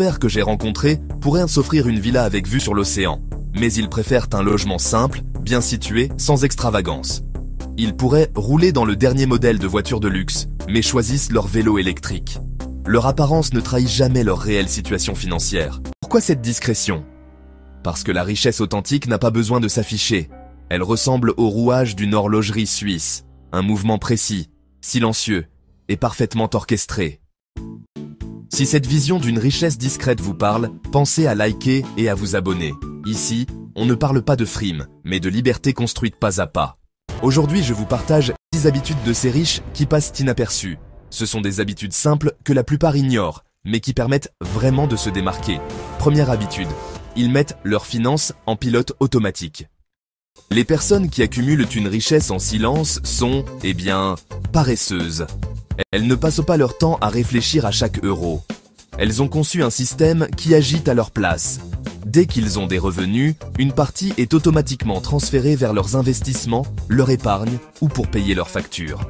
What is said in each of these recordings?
prospères que j'ai rencontrés pourraient s'offrir une villa avec vue sur l'océan, mais ils préfèrent un logement simple, bien situé, sans extravagance. Ils pourraient rouler dans le dernier modèle de voiture de luxe, mais choisissent leur vélo électrique. Leur apparence ne trahit jamais leur réelle situation financière. Pourquoi cette discrétion? Parce que la richesse authentique n'a pas besoin de s'afficher. Elle ressemble au rouage d'une horlogerie suisse, un mouvement précis, silencieux et parfaitement orchestré. Si cette vision d'une richesse discrète vous parle, pensez à liker et à vous abonner. Ici, on ne parle pas de frime, mais de liberté construite pas à pas. Aujourd'hui, je vous partage 10 habitudes de ces riches qui passent inaperçues. Ce sont des habitudes simples que la plupart ignorent, mais qui permettent vraiment de se démarquer. Première habitude, ils mettent leurs finances en pilote automatique. Les personnes qui accumulent une richesse en silence sont, paresseuses. Elles ne passent pas leur temps à réfléchir à chaque euro. Elles ont conçu un système qui agit à leur place. Dès qu'ils ont des revenus, une partie est automatiquement transférée vers leurs investissements, leur épargne ou pour payer leurs factures.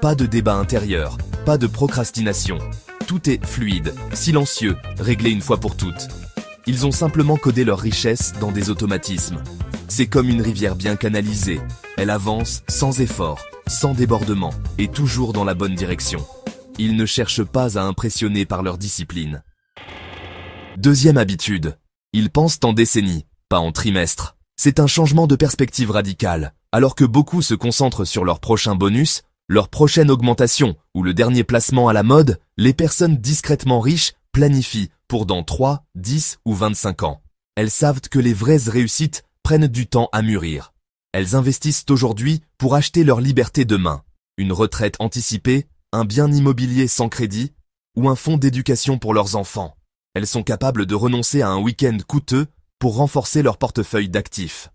Pas de débat intérieur, pas de procrastination. Tout est fluide, silencieux, réglé une fois pour toutes. Ils ont simplement codé leur richesse dans des automatismes. C'est comme une rivière bien canalisée. Elle avance sans effort, sans débordement et toujours dans la bonne direction. Ils ne cherchent pas à impressionner par leur discipline. Deuxième habitude. Ils pensent en décennies, pas en trimestres. C'est un changement de perspective radical. Alors que beaucoup se concentrent sur leur prochain bonus, leur prochaine augmentation ou le dernier placement à la mode, les personnes discrètement riches planifient pour dans 3, 10 ou 25 ans. Elles savent que les vraies réussites prennent du temps à mûrir. Elles investissent aujourd'hui pour acheter leur liberté demain. Une retraite anticipée, un bien immobilier sans crédit ou un fonds d'éducation pour leurs enfants. Elles sont capables de renoncer à un week-end coûteux pour renforcer leur portefeuille d'actifs.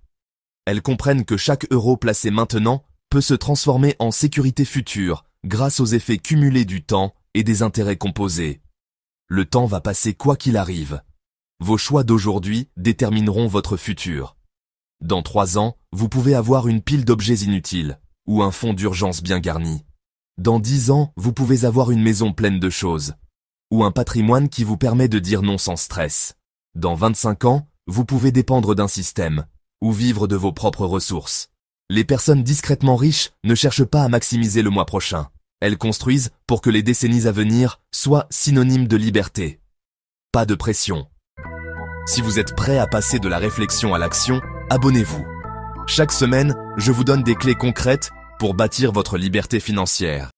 Elles comprennent que chaque euro placé maintenant peut se transformer en sécurité future grâce aux effets cumulés du temps et des intérêts composés. Le temps va passer quoi qu'il arrive. Vos choix d'aujourd'hui détermineront votre futur. Dans 3 ans, vous pouvez avoir une pile d'objets inutiles ou un fonds d'urgence bien garni. Dans 10 ans, vous pouvez avoir une maison pleine de choses ou un patrimoine qui vous permet de dire non sans stress. Dans 25 ans, vous pouvez dépendre d'un système ou vivre de vos propres ressources. Les personnes discrètement riches ne cherchent pas à maximiser le mois prochain. Elles construisent pour que les décennies à venir soient synonymes de liberté. Pas de pression. Si vous êtes prêt à passer de la réflexion à l'action, abonnez-vous. Chaque semaine, je vous donne des clés concrètes pour bâtir votre liberté financière.